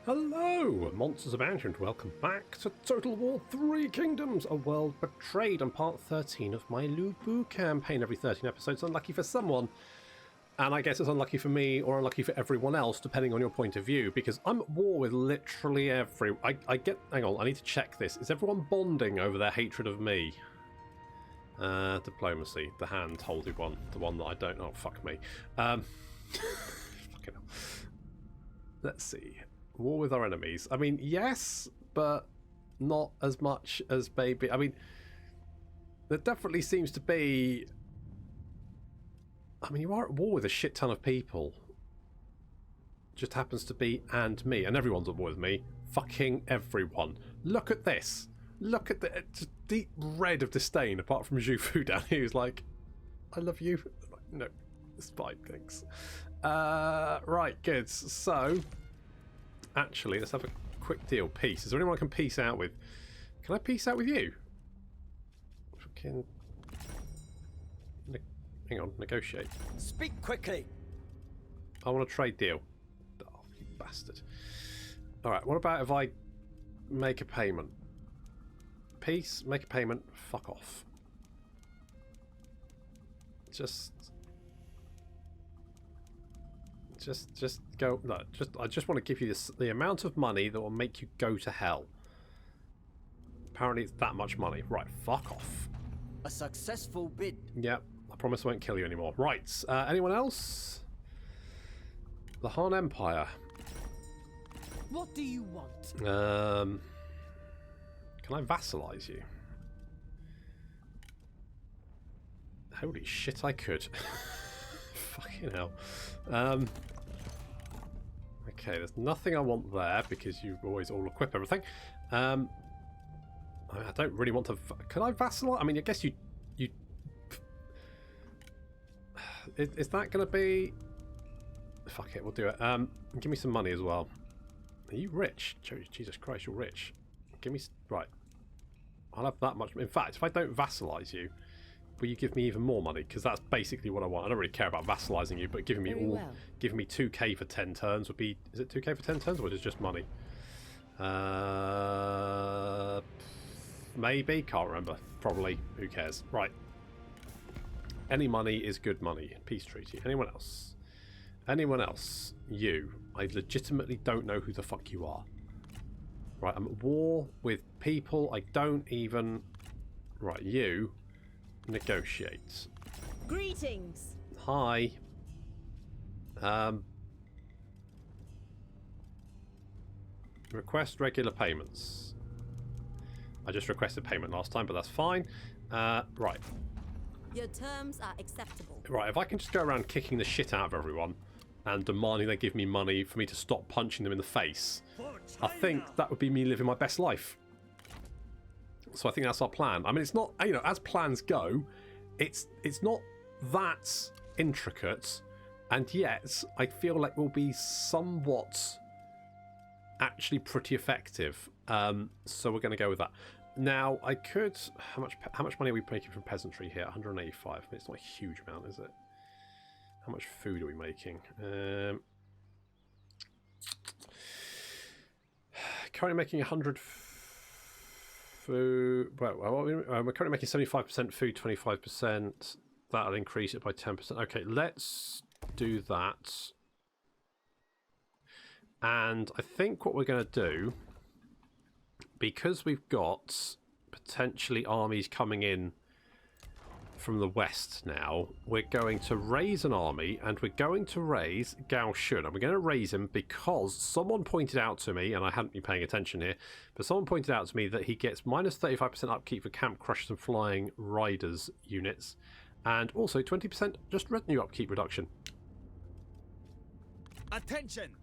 Hello, Monsters of Ancient. Welcome back to Total War 3 Kingdoms, A World Betrayed, on part 13 of my Lubu campaign. Every 13 episodes, unlucky for someone, and I guess it's unlucky for me or unlucky for everyone else, depending on your point of view, because I'm at war with literally every... Hang on, I need to check this. Is everyone bonding over their hatred of me? Diplomacy, the hand-holded one, the one that I don't... Oh, fuck me. Fucking hell. Let's see. War with our enemies. I mean, yes, but not as much as maybe... I mean, there definitely seems to be... I mean, you are at war with a shit ton of people. Just happens to be and me. And everyone's at war with me. Fucking everyone. Look at this. Look at the deep red of disdain, apart from Zhu Fu down here who's like, I love you. No, it's fine, thanks. Right, good. So... Actually, let's have a quick deal. Peace. Is there anyone I can peace out with? Can I peace out with you? Fucking... Hang on, negotiate. Speak quickly. I want a trade deal. Oh, you bastard. Alright, what about if I make a payment? Peace, make a payment, fuck off. Just go. No, I just want to give you the amount of money that will make you go to hell. Apparently it's that much money. Right, fuck off. A successful bid. Yep, I promise I won't kill you anymore. Right, anyone else? The Han Empire. What do you want? Can I vassalize you? Holy shit, I could. Fucking hell. Okay, there's nothing I want there because you always all equip everything. I don't really want to... Can I vassalize? I mean, I guess you... Is that going to be... Fuck it, we'll do it. Give me some money as well. Are you rich? Jesus Christ, you're rich. Give me... Right. I'll have that much... In fact, if I don't vassalize you... Will you give me even more money? Because that's basically what I want. I don't really care about vassalizing you, but giving me giving me 2k for 10 turns would be... Is it 2k for 10 turns, or is it just money? Maybe, can't remember. Probably, who cares? Right. Any money is good money. Peace treaty. Anyone else? Anyone else? You. I legitimately don't know who the fuck you are. Right, I'm at war with people I don't even... Right, you... Negotiate. Greetings. Hi. Request regular payments. I just requested payment last time, but that's fine. Right. Your terms are acceptable. Right, if I can just go around kicking the shit out of everyone and demanding they give me money for me to stop punching them in the face, I think that would be me living my best life. So I think that's our plan. I mean, it's not, you know, as plans go, it's not that intricate, and yet I feel like we'll be somewhat actually pretty effective. So we're going to go with that. Now, I could... How much money are we making from peasantry here? 185. I mean, it's not a huge amount, is it? How much food are we making? Currently making 100... Food. Well, we're currently making 75% food, 25%. That'll increase it by 10%. Okay, let's do that. And I think what we're going to do, because we've got potentially armies coming in from the west now, we're going to raise an army, and we're going to raise Gao Shun. And we're going to raise him because someone pointed out to me, and I hadn't been paying attention here, but someone pointed out to me that he gets minus 35% upkeep for camp crushers and flying riders units, and also 20% just retinue upkeep reduction. Attention!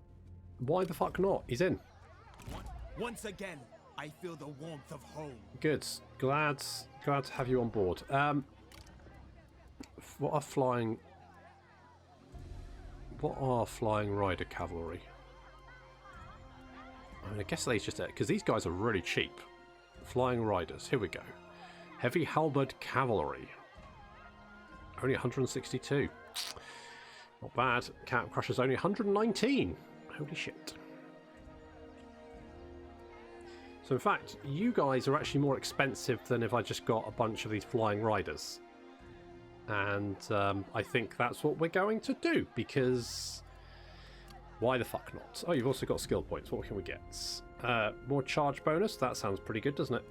Why the fuck not? He's in. Once again, I feel the warmth of home. Good. Glad to have you on board. What are flying rider cavalry? I mean, I guess they just... Because these guys are really cheap. Flying riders. Here we go. Heavy halberd cavalry. Only 162. Not bad. Camp crushers only 119. Holy shit. So in fact, you guys are actually more expensive than if I just got a bunch of these flying riders. And I think that's what we're going to do, because why the fuck not? Oh, you've also got skill points. What can we get? More charge bonus. That sounds pretty good, doesn't it?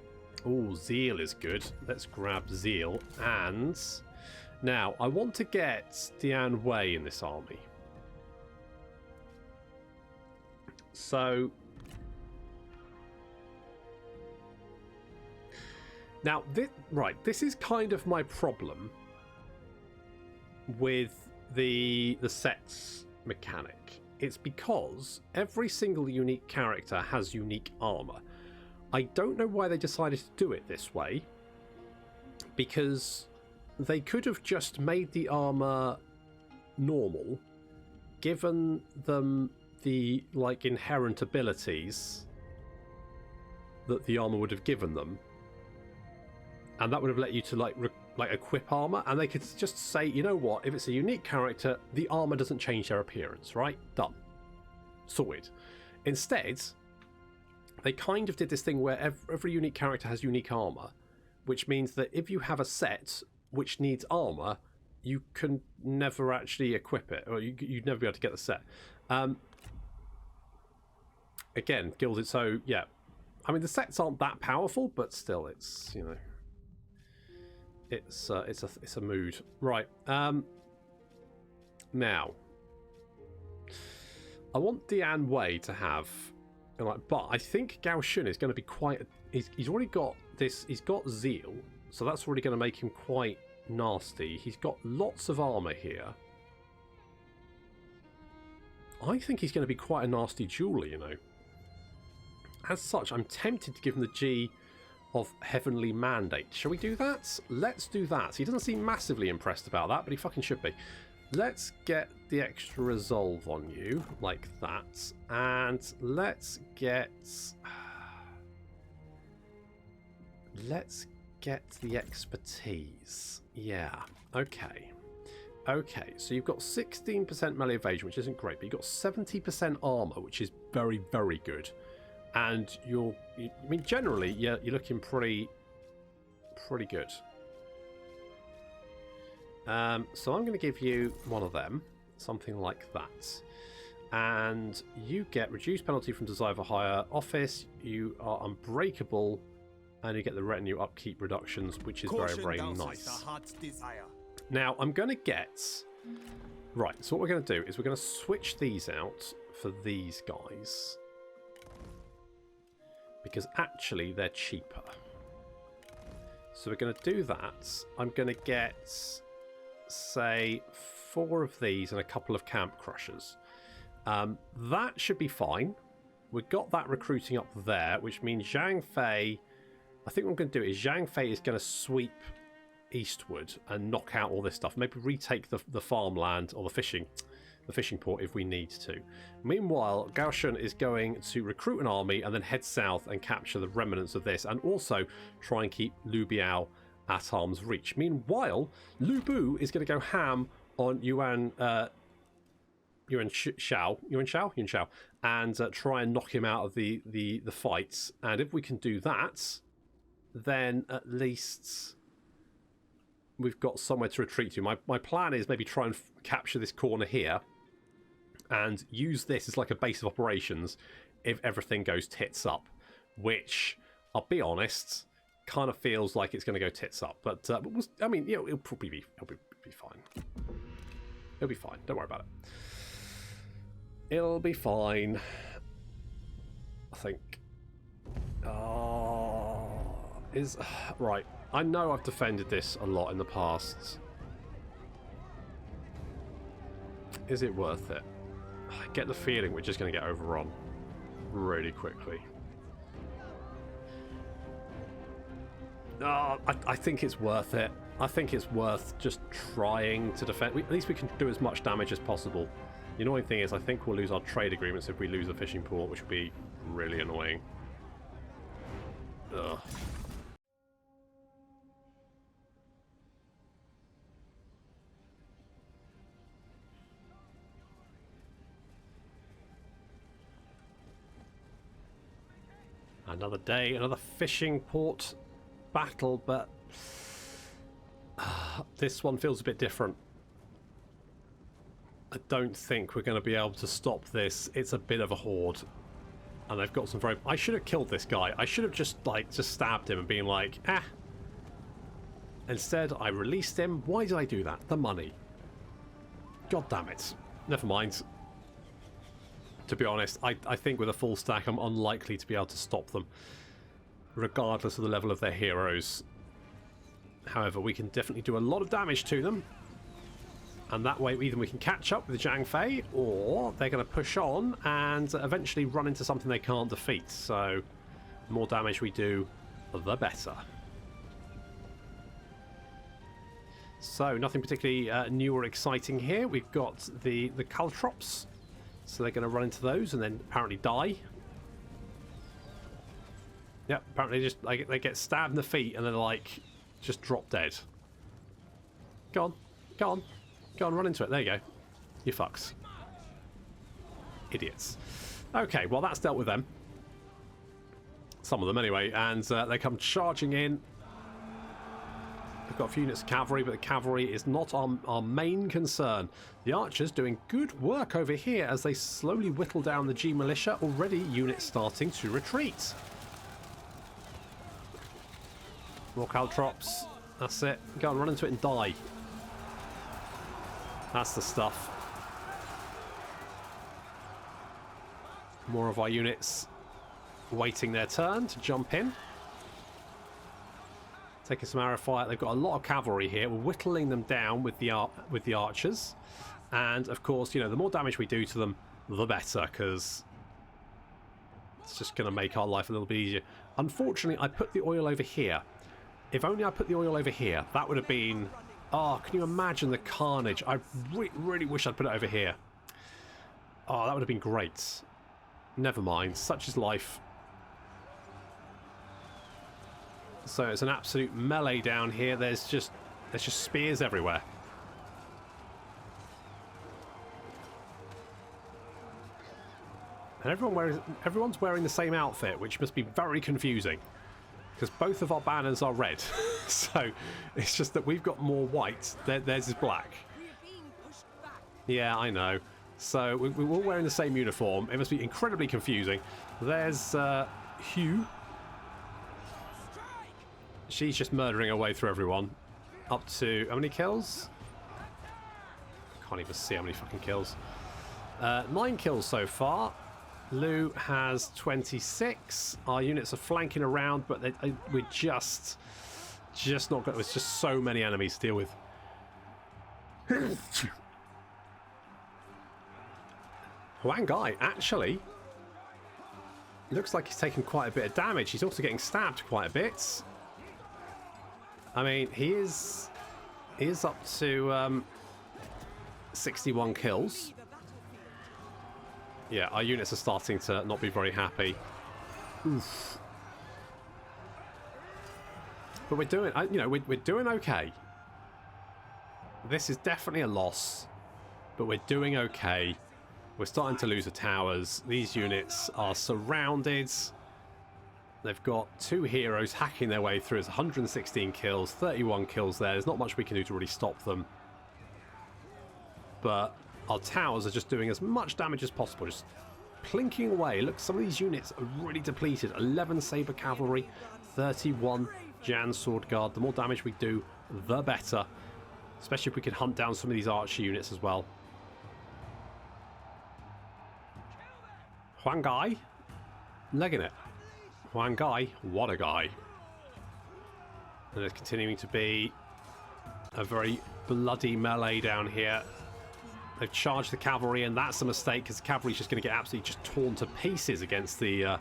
Oh, zeal is good. Let's grab zeal. And now I want to get Diane Wei in this army. So now, this is kind of my problem with the sets mechanic. It's because every single unique character has unique armor. I don't know why they decided to do it this way, because they could have just made the armor normal, given them the inherent abilities that the armor would have given them, and that would have let you to equip armor, and they could just say, you know what, if it's a unique character, the armor doesn't change their appearance, right? Done. Sorted. Instead, they kind of did this thing where every unique character has unique armor, which means that if you have a set which needs armor, you can never actually equip it, or you'd never be able to get the set. Again, gilded, so yeah. I mean, the sets aren't that powerful, but still, it's, you know, it's a mood, right? Now, I want Diane Wei to have, but I think Gao Shun is going to be quite. He's already got this. He's got zeal, so that's already going to make him quite nasty. He's got lots of armor here. I think he's going to be quite a nasty jeweler, you know. As such, I'm tempted to give him the G of Heavenly Mandate. Shall we do that? Let's do that. He doesn't seem massively impressed about that, but he fucking should be. Let's get the extra resolve on you, like that. And let's get... Let's get the expertise. Yeah, okay. Okay, so you've got 16% melee evasion, which isn't great, but you've got 70% armor, which is very, very good. And I mean, generally, you're looking pretty good. So I'm going to give you one of them, something like that. And you get reduced penalty from desire for higher office, you are unbreakable, and you get the retinue upkeep reductions, which is very, very nice. Now, I'm going to get... Right, so what we're going to do is we're going to switch these out for these guys, because actually they're cheaper. So we're going to do that. I'm going to get, say, 4 of these and a couple of camp crushers. That should be fine. We've got that recruiting up there, which means Zhang Fei... I think what I'm going to do is Zhang Fei is going to sweep eastward and knock out all this stuff. Maybe retake the farmland or the fishing port if we need to. Meanwhile, Gao Shun is going to recruit an army and then head south and capture the remnants of this, and also try and keep Lu Biao at arm's reach. Meanwhile, Lu Bu is going to go ham on Yuan Shao, and try and knock him out of the fights. And if we can do that, then at least we've got somewhere to retreat to. My plan is maybe try and capture this corner here and use this as like a base of operations if everything goes tits up, which, I'll be honest, kind of feels like it's going to go tits up. But I mean, you know, it'll probably be fine. It'll be fine. Don't worry about it. It'll be fine. I think. Right. I know I've defended this a lot in the past. Is it worth it? I get the feeling we're just going to get overrun really quickly. I think it's worth it. I think it's worth just trying to defend. At least we can do as much damage as possible. The annoying thing is I think we'll lose our trade agreements if we lose the fishing port, which would be really annoying. Ugh. Another day, another fishing port battle, but this one feels a bit different. I don't think we're going to be able to stop this. It's a bit of a horde. And they've got some very... I should have killed this guy. I should have just stabbed him and been like, ah. Instead, I released him. Why did I do that? The money. God damn it. Never mind. To be honest, I think with a full stack, I'm unlikely to be able to stop them, regardless of the level of their heroes. However, we can definitely do a lot of damage to them. And that way, either we can catch up with the Zhang Fei, or they're going to push on and eventually run into something they can't defeat. So, the more damage we do, the better. So, nothing particularly new or exciting here. We've got the caltrops. So they're going to run into those and then apparently die. Yep, apparently just they get stabbed in the feet and then like just drop dead. Go on, go on, go on, run into it. There you go. You fucks. Idiots. Okay, well that's dealt with them. Some of them anyway, and they come charging in. We've got a few units of cavalry, but the cavalry is not our main concern. The archers doing good work over here as they slowly whittle down the G militia. Already units starting to retreat. More caltrops. That's it. Go and run into it and die. That's the stuff. More of our units waiting their turn to jump in. Taking some arrow fire. They've got a lot of cavalry here. We're whittling them down with the archers, and of course, you know, the more damage we do to them, the better, because it's just going to make our life a little bit easier. Unfortunately, I put the oil over here. If only I put the oil over here, that would have been... Oh, can you imagine the carnage? I really wish I'd put it over here. Oh, that would have been great. Never mind. Such is life. So it's an absolute melee down here. There's just spears everywhere. And everyone's wearing the same outfit, which must be very confusing, because both of our banners are red. So it's just that we've got more white. Theirs is black. Yeah, I know. So we're all wearing the same uniform. It must be incredibly confusing. There's Hugh. She's just murdering her way through everyone. Up to... how many kills? Can't even see how many fucking kills. 9 kills so far. Lou has 26. Our units are flanking around, but we're just not got... There's just so many enemies to deal with. Huang Gai, actually, looks like he's taking quite a bit of damage. He's also getting stabbed quite a bit. I mean, he is up to 61 kills. Yeah, our units are starting to not be very happy. Oof. But we're doing, you know, we're doing okay. This is definitely a loss, but we're doing okay. We're starting to lose the towers. These units are surrounded. They've got 2 heroes hacking their way through. It's 116 kills, 31 kills there. There's not much we can do to really stop them. But our towers are just doing as much damage as possible, just plinking away. Look, some of these units are really depleted. 11 Saber Cavalry, 31 Jan Sword Guard. The more damage we do, the better. Especially if we can hunt down some of these archer units as well. Huang Gai, legging it. Huang Gai, what a guy. And there's continuing to be a very bloody melee down here. They've charged the cavalry, and that's a mistake, because the cavalry's just going to get absolutely just torn to pieces against the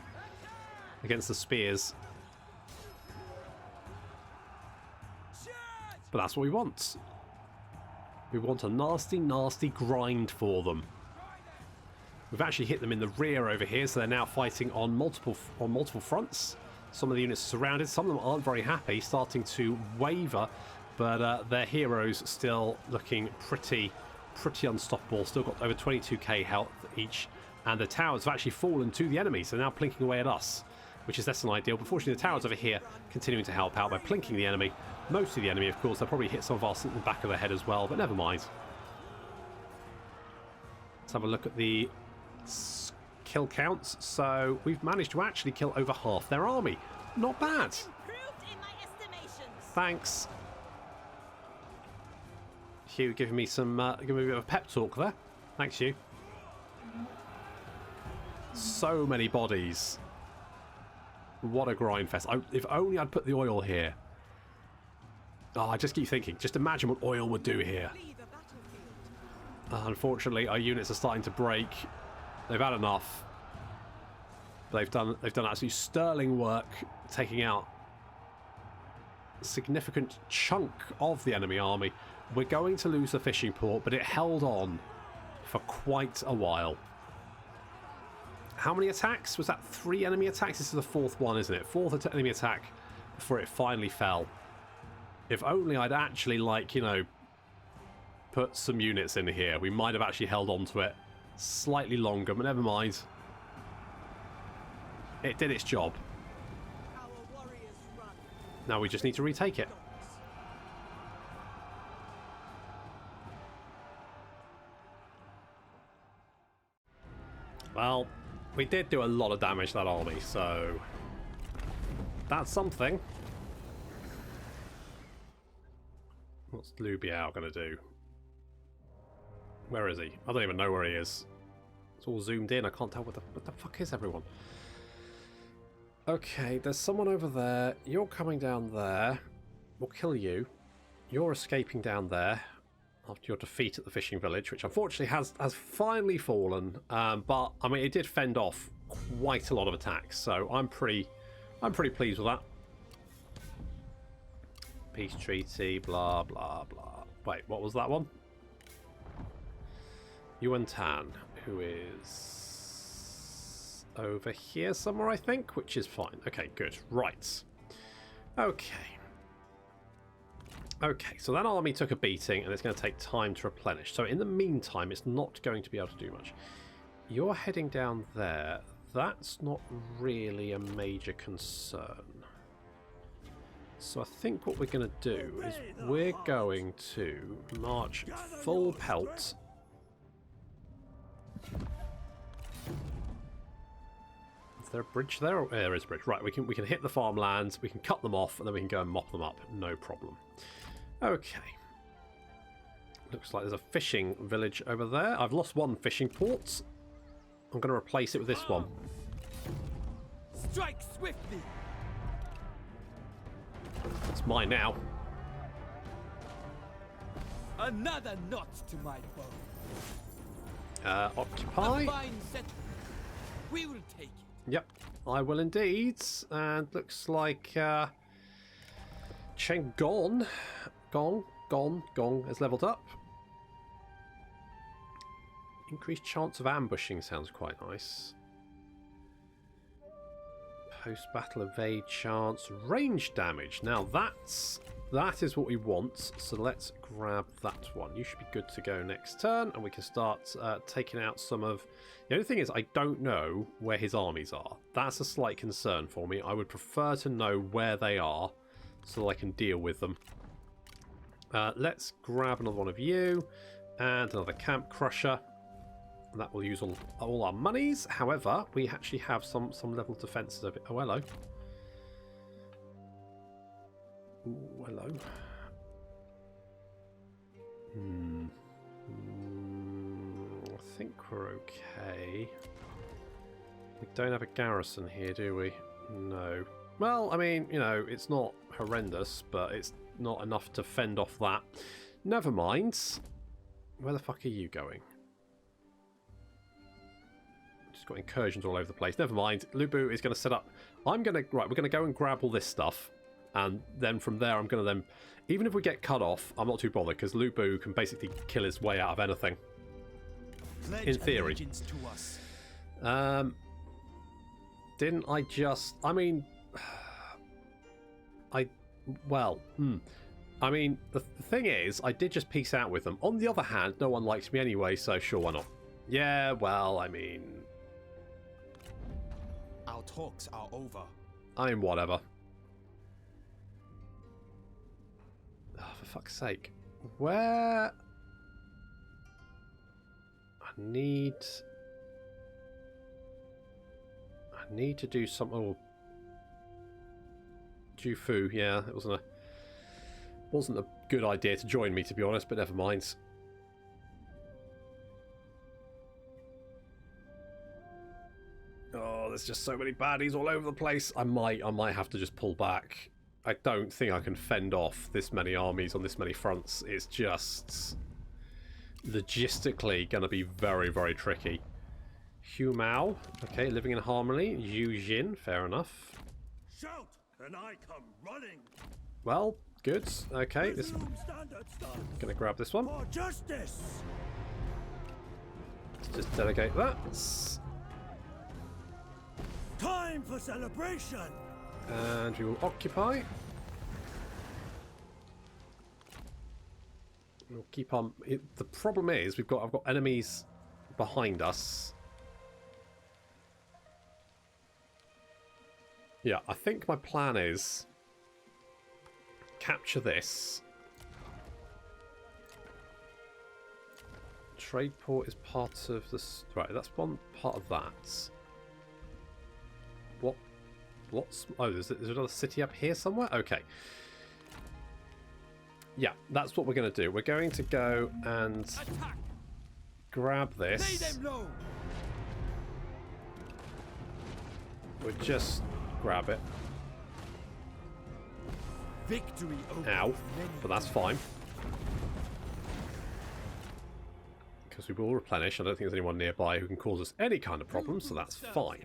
spears. But that's what we want. We want a nasty, nasty grind for them. We've actually hit them in the rear over here, so they're now fighting on multiple fronts. Some of the units are surrounded. Some of them aren't very happy, starting to waver, but their heroes still looking pretty unstoppable. Still got over 22k health each, and the towers have actually fallen to the enemy, so now plinking away at us. which is less than ideal. But fortunately, the towers over here continuing to help out by plinking the enemy. Most of the enemy, of course. They'll probably hit some of us in the back of the head as well, but never mind. Let's have a look at the kill counts. So we've managed to actually kill over half their army. Not bad. Improved in my estimations. Thanks. Hugh giving me some giving me a bit of a pep talk there. Thanks, Hugh. So many bodies. What a grind fest. If only I'd put the oil here. Oh, I just keep thinking. Just imagine what oil would do here. Unfortunately, our units are starting to break. They've had enough. They've done absolutely sterling work taking out a significant chunk of the enemy army. We're going to lose the fishing port, but it held on for quite a while. How many attacks? Was that 3 enemy attacks? This is the 4th one, isn't it? 4th enemy attack before it finally fell. If only I'd actually, like, you know, put some units in here. We might have actually held on to it slightly longer, but never mind. It did its job. Now we just need to retake it. Well, we did do a lot of damage to that army, so that's something. What's Lubiao going to do? Where is he? I don't even know where he is. It's all zoomed in. I can't tell what the fuck is everyone. Okay, there's someone over there. You're coming down there. We'll kill you. You're escaping down there after your defeat at the fishing village, which unfortunately has finally fallen. But I mean, it did fend off quite a lot of attacks, so I'm pretty pleased with that. Peace treaty, blah blah blah. Wait, what was that one? Yuan Tan, who is over here somewhere, I think, which is fine. Okay, good. Right. Okay. Okay, so that army took a beating, and it's going to take time to replenish. So in the meantime, it's not going to be able to do much. You're heading down there. That's not really a major concern. So I think what we're going to do is we're going to march full pelt. Is there a bridge there? Oh, there is a bridge. Right, we can hit the farmlands, we can cut them off, and then we can go and mop them up. No problem. Okay. Looks like there's a fishing village over there. I've lost one fishing port. I'm going to replace it with this one. Strike swiftly. It's mine now. Another knot to my bow. Occupy. A fine settlement. We will take it. Yep, I will indeed. And looks like Gong has leveled up. Increased chance of ambushing sounds quite nice. Post-battle evade chance, range damage. Now that is what we want. So let's grab that one. You should be good to go next turn, and we can start taking out some of. The only thing is, I don't know where his armies are. That's a slight concern for me. I would prefer to know where they are so that I can deal with them. Let's grab another one of you and another camp crusher. That will use all our monies. However, we actually have some level of defences of it. Oh, hello. Ooh, hello. I think we're okay. We don't have a garrison here, do we? No. Well, I mean, you know, it's not horrendous, but it's not enough to fend off that. Never mind. Where the fuck are you going? Just got incursions all over the place. Never mind. Lubu is going to set up. We're going to go and grab all this stuff. And then from there, I'm going to then... Even if we get cut off, I'm not too bothered, because Lubu can basically kill his way out of anything. In theory. To us. Didn't I just... I mean... Well, I mean, the thing is, I did just peace out with them. On the other hand, no one likes me anyway, so sure, why not? Yeah, well, I mean... Our talks are over. I mean, whatever. Oh, for fuck's sake. Where... I need to do something... Oh. Jufu, yeah, it wasn't a good idea to join me, to be honest, but never mind. Oh, there's just so many baddies all over the place. I might have to just pull back. I don't think I can fend off this many armies on this many fronts. It's just logistically going to be very, very tricky. Hu Mao, okay, living in harmony. Yu Jin, fair enough. Shout, and I come running. Well, good. Okay, this Resume standard stance. gonna grab this one. For justice. Let's just delegate that. Time for celebration. And we will occupy. We'll keep on. The problem is I've got enemies behind us. Yeah, I think my plan is capture this. Trade port is part of this. Right, that's one part of that. What's... Oh, is there another city up here somewhere? Okay. Yeah, that's what we're going to do. We're going to go and Attack! grab Lay this. them low! We'll just grab it. Victory over Ow. many. But that's fine. Because we will replenish. I don't think there's anyone nearby who can cause us any kind of problem, so that's fine.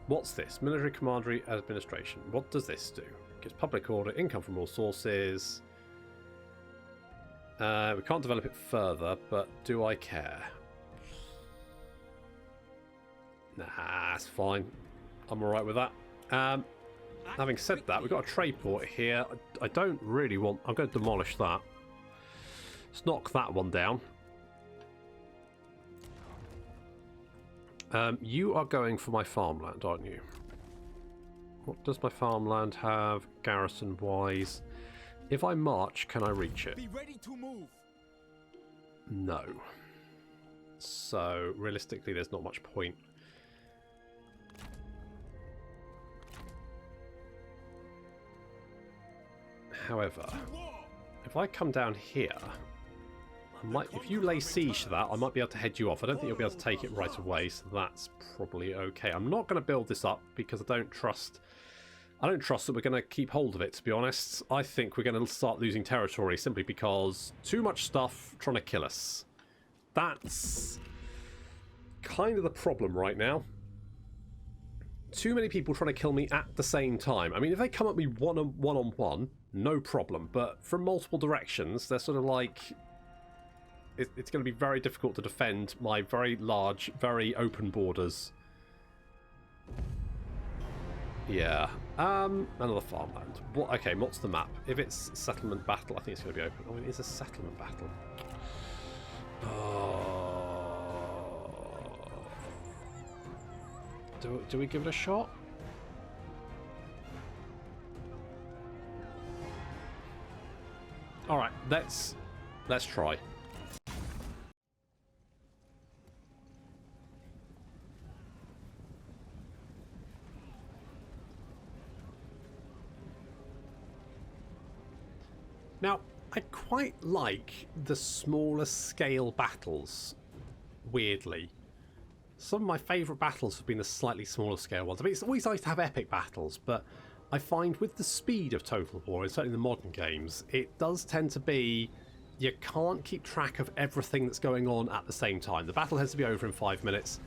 What's this? Military Commandery Administration. What does this do? Gives public order, income from all sources. We can't develop it further, but do I care? Nah, it's fine. I'm alright with that. Having said that, we've got a trade port here. I don't really want... I'm going to demolish that. Let's knock that one down. You are going for my farmland, aren't you? What does my farmland have garrison-wise? If I march, can I reach it? Be ready to move. No. So, realistically, there's not much point. However, if I come down here, I might, if you lay siege to that, I might be able to head you off. I don't think you'll be able to take it right away, so that's probably okay. I'm not going to build this up because I don't trust that we're going to keep hold of it, to be honest. I think we're going to start losing territory simply because too much stuff trying to kill us. That's kind of the problem right now. Too many people trying to kill me at the same time. I mean, if they come at me one-on-one, no problem. But from multiple directions, they're sort of like... It's going to be very difficult to defend my very large, very open borders. Yeah. Another farmland. What? Okay, what's the map? If it's settlement battle, I think it's going to be open. Oh, it is a settlement battle. Oh. Do we give it a shot? All right, let's try. Now, I quite like the smaller scale battles, weirdly. Some of my favourite battles have been the slightly smaller scale ones. I mean, it's always nice to have epic battles, but I find with the speed of Total War, and certainly the modern games, it does tend to be... You can't keep track of everything that's going on at the same time. The battle has to be over in 5 minutes.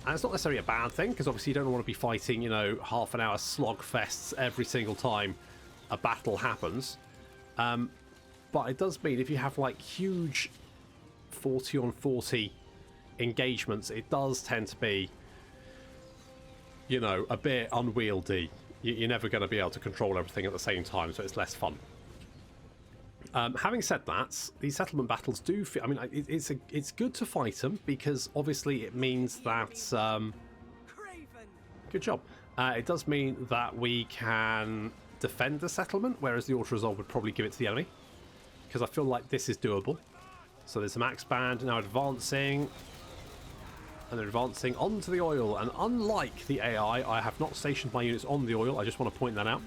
And it's not necessarily a bad thing, because obviously you don't want to be fighting, you know, half an hour slog fests every single time a battle happens. But it does mean if you have like huge 40 on 40 engagements, it does tend to be, you know, a bit unwieldy. You're never going to be able to control everything at the same time, so it's less fun. Having said that, these settlement battles do feel... I mean, it's good to fight them because obviously it means that Good job. It does mean that we can defend the settlement, whereas the auto-resolve would probably give it to the enemy. Because I feel like this is doable. So there's a max band now advancing. And they're advancing onto the oil. And unlike the AI, I have not stationed my units on the oil. I just want to point that out.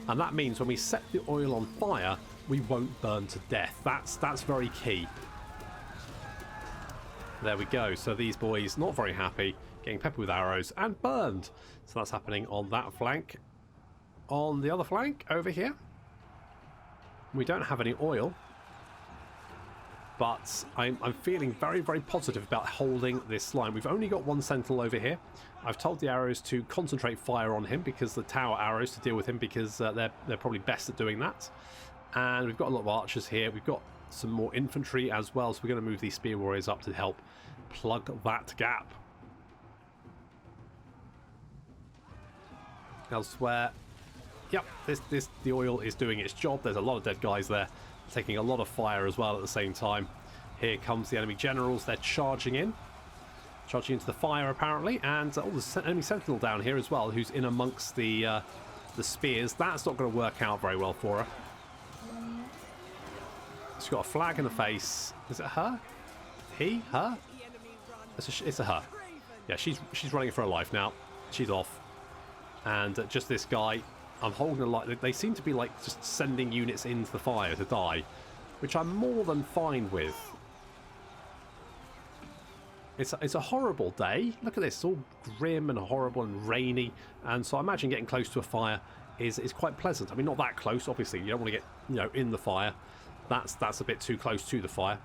And that means when we set the oil on fire, we won't burn to death. That's very key. There we go. So these boys, not very happy, getting peppered with arrows and burned. So that's happening on that flank. On the other flank, over here, we don't have any oil. But I'm feeling very, very positive about holding this line. We've only got one sentinel over here. I've told the arrows to concentrate fire on him, because the tower arrows to deal with him, because they're probably best at doing that. And we've got a lot of archers here. We've got some more infantry as well, so we're going to move these spear warriors up to help plug that gap. Elsewhere, yep, the oil is doing its job. There's a lot of dead guys there, taking a lot of fire as well at the same time. Here comes the enemy generals. They're charging into the fire apparently, and there's an enemy sentinel down here as well, who's in amongst the spears. That's not going to work out very well for her. She's got a flag in the face. Is it her? He? Her? It's a her. Yeah, she's running for her life now. She's off. And just this guy, I'm holding a light. They seem to be like just sending units into the fire to die, which I'm more than fine with. It's a horrible day. Look at this, it's all grim and horrible and rainy, and so I imagine getting close to a fire is quite pleasant. I mean, not that close, obviously. You don't want to get in the fire. That's a bit too close to the fire.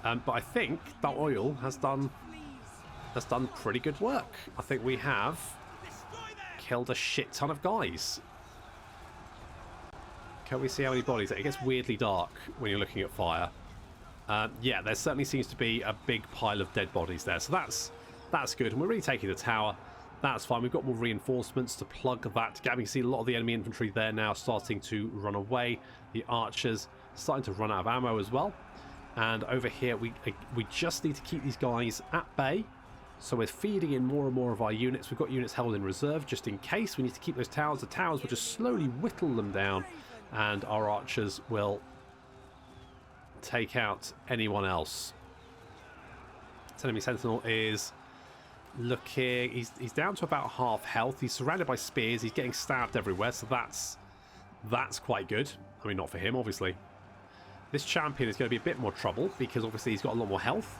But I think that oil has done pretty good work. I think we have killed a shit ton of guys. Can we see how many bodies? It gets weirdly dark when you're looking at fire. Yeah, there certainly seems to be a big pile of dead bodies there, so that's good. And we're retaking the tower. That's fine. We've got more reinforcements to plug that gap. You can see a lot of the enemy infantry there now starting to run away. The archers starting to run out of ammo as well. And over here, we just need to keep these guys at bay. So we're feeding in more and more of our units. We've got units held in reserve just in case. We need to keep those towers. The towers will just slowly whittle them down, and our archers will take out anyone else. This enemy sentinel is looking. He's down to about half health. He's surrounded by spears. He's getting stabbed everywhere, so that's quite good. I mean, not for him, obviously. This champion is going to be a bit more trouble because obviously he's got a lot more health.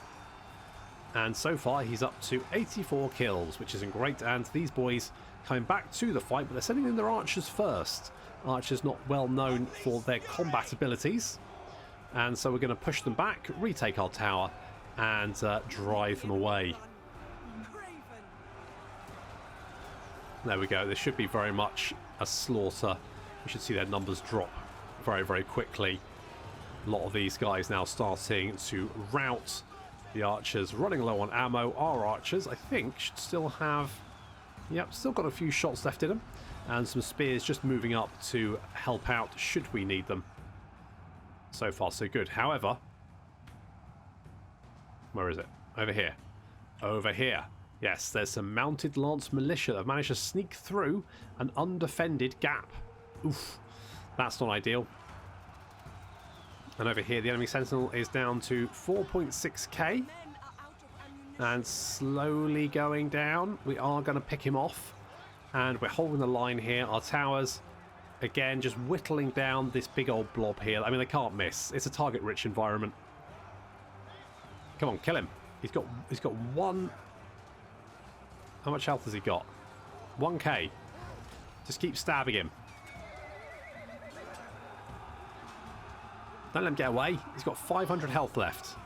And so far he's up to 84 kills, which isn't great. And these boys coming back to the fight, but they're sending in their archers first. Archers not well known for their combat abilities. And so we're going to push them back, retake our tower, and drive them away. There we go. This should be very much a slaughter. We should see their numbers drop very, very quickly. A lot of these guys now starting to rout. The archers running low on ammo. Our archers, I think, should still have... Yep, still got a few shots left in them. And some spears just moving up to help out should we need them. So far, so good. However... Where is it? Over here. Over here. Yes, there's some mounted lance militia that have managed to sneak through an undefended gap. Oof. That's not ideal. And over here, the enemy sentinel is down to 4.6k. And slowly going down. We are going to pick him off. And we're holding the line here. Our towers, again, just whittling down this big old blob here. I mean, they can't miss. It's a target-rich environment. Come on, kill him. He's got one... How much health has he got? 1k. Just keep stabbing him. Don't let him get away. He's got 500 health left.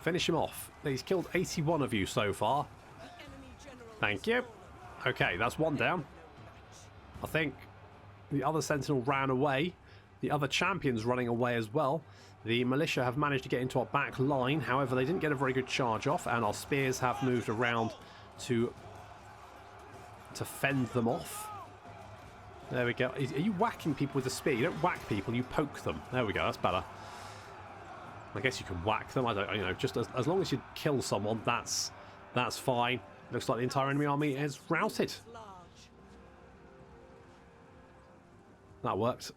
Finish him off. He's killed 81 of you so far. Thank you. Okay, that's one down. I think the other sentinel ran away. The other champion's running away as well. The militia have managed to get into our back line. However, they didn't get a very good charge off, and our spears have moved around to fend them off. There we go. Are you whacking people with a spear? You don't whack people, you poke them. There we go, that's better. I guess you can whack them. I don't, just as long as you kill someone, that's fine. Looks like the entire enemy army is routed. Vassalage. That worked.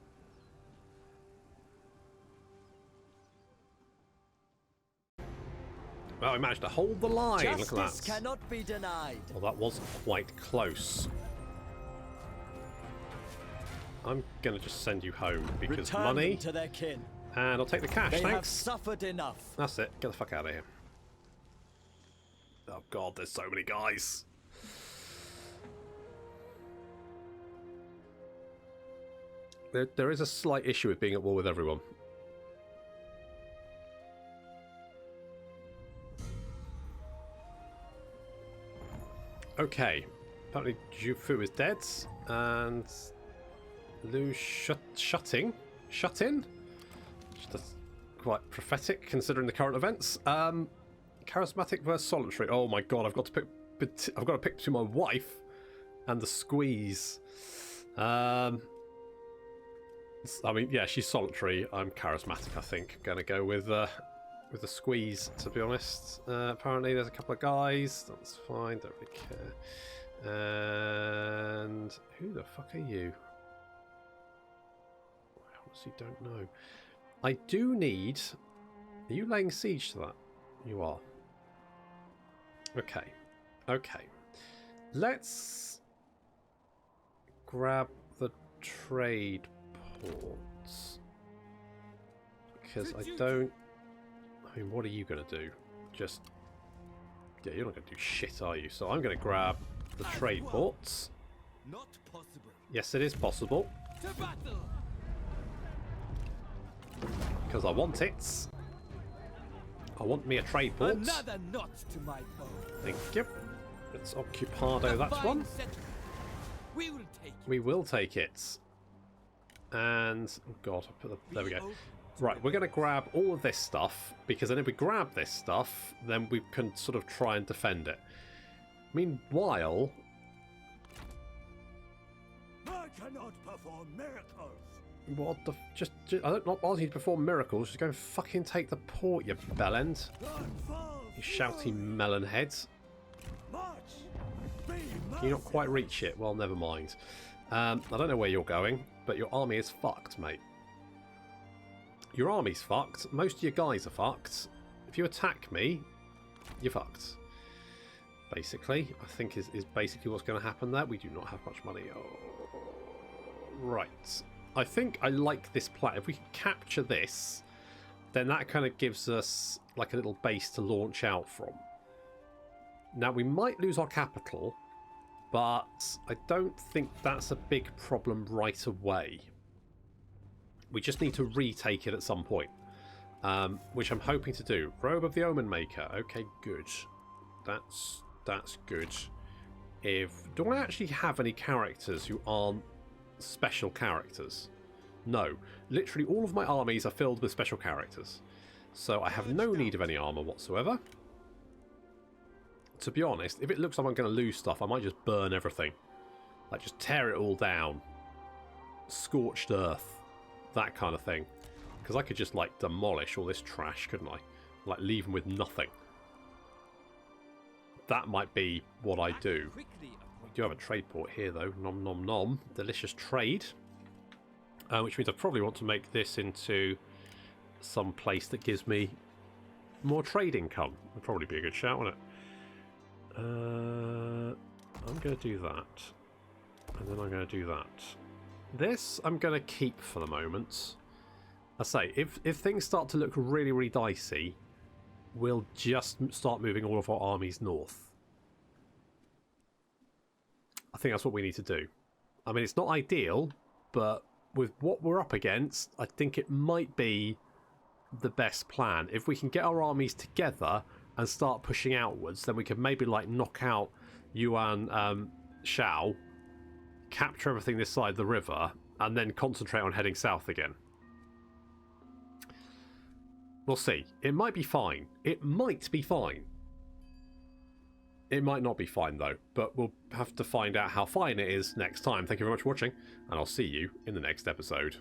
Well, we managed to hold the line. Justice Look at that. cannot be denied. Well, that was quite close. I'm going to just send you home because Return money. them to their kin. And I'll take the cash, They have thanks. suffered enough. That's it. Get the fuck out of here. Oh god, there's so many guys. There is a slight issue with being at war with everyone. Okay. Apparently Jufu is dead. And Lu shut in? That's quite prophetic considering the current events. Charismatic versus solitary. Oh my god, I've got to pick between my wife and the squeeze. I mean, yeah, she's solitary. I'm charismatic, I think. Gonna go with the squeeze, to be honest. Apparently there's a couple of guys. That's fine, don't really care. And who the fuck are you? I honestly don't know. I do need... Are you laying siege to that? You are. Okay. Okay. Let's grab the trade ports. Because I don't... I mean, what are you going to do? Just... Yeah, you're not going to do shit, are you? So I'm going to grab the trade ports. Not possible. Yes, it is possible. To battle. Because I want it. I want me a trade port. Another knot to my bow. Thank you. Let's occupado that one. We will take it. We will take it. And oh god, I put the, there we go. Right, we're going to grab all of this stuff because then if we grab this stuff, then we can sort of try and defend it. Meanwhile, I cannot perform miracles. what the just I don't not want you to perform miracles. Just go and fucking take the port, you bellend. You shouty melon heads. March. Can you not quite reach it? Well, never mind. I don't know where you're going, but your army is fucked, mate. Your army's fucked. Most of your guys are fucked. If you attack me, you're fucked. Basically, I think is basically what's going to happen there. We do not have much money. Oh, right. I think I like this plan. If we can capture this, then that kind of gives us like a little base to launch out from. Now, we might lose our capital, but I don't think that's a big problem right away. We just need to retake it at some point, which I'm hoping to do. Robe of the Omen Maker. Okay, good. That's good. Do I actually have any characters who aren't special characters? No. Literally all of my armies are filled with special characters. So I have no need of any armour whatsoever. To be honest, if it looks like I'm going to lose stuff, I might just burn everything. Like, just tear it all down. Scorched earth. That kind of thing. Because I could just, like, demolish all this trash, couldn't I? Like, leave them with nothing. That might be what I do. We do have a trade port here, though. Nom nom nom. Delicious trade. Which means I probably want to make this into some place that gives me more trade income. Would probably be a good shout, wouldn't it? I'm going to do that. And then I'm going to do that. This I'm going to keep for the moment. I say, if things start to look really, really dicey, we'll just start moving all of our armies north. I think that's what we need to do. I mean, it's not ideal, but with what we're up against, I think it might be the best plan. If we can get our armies together and start pushing outwards, then we can maybe like knock out Yuan Shao, capture everything this side of the river, and then concentrate on heading south again. We'll see. It might be fine. It might be fine. It might not be fine, though, but we'll have to find out how fine it is next time. Thank you very much for watching, and I'll see you in the next episode.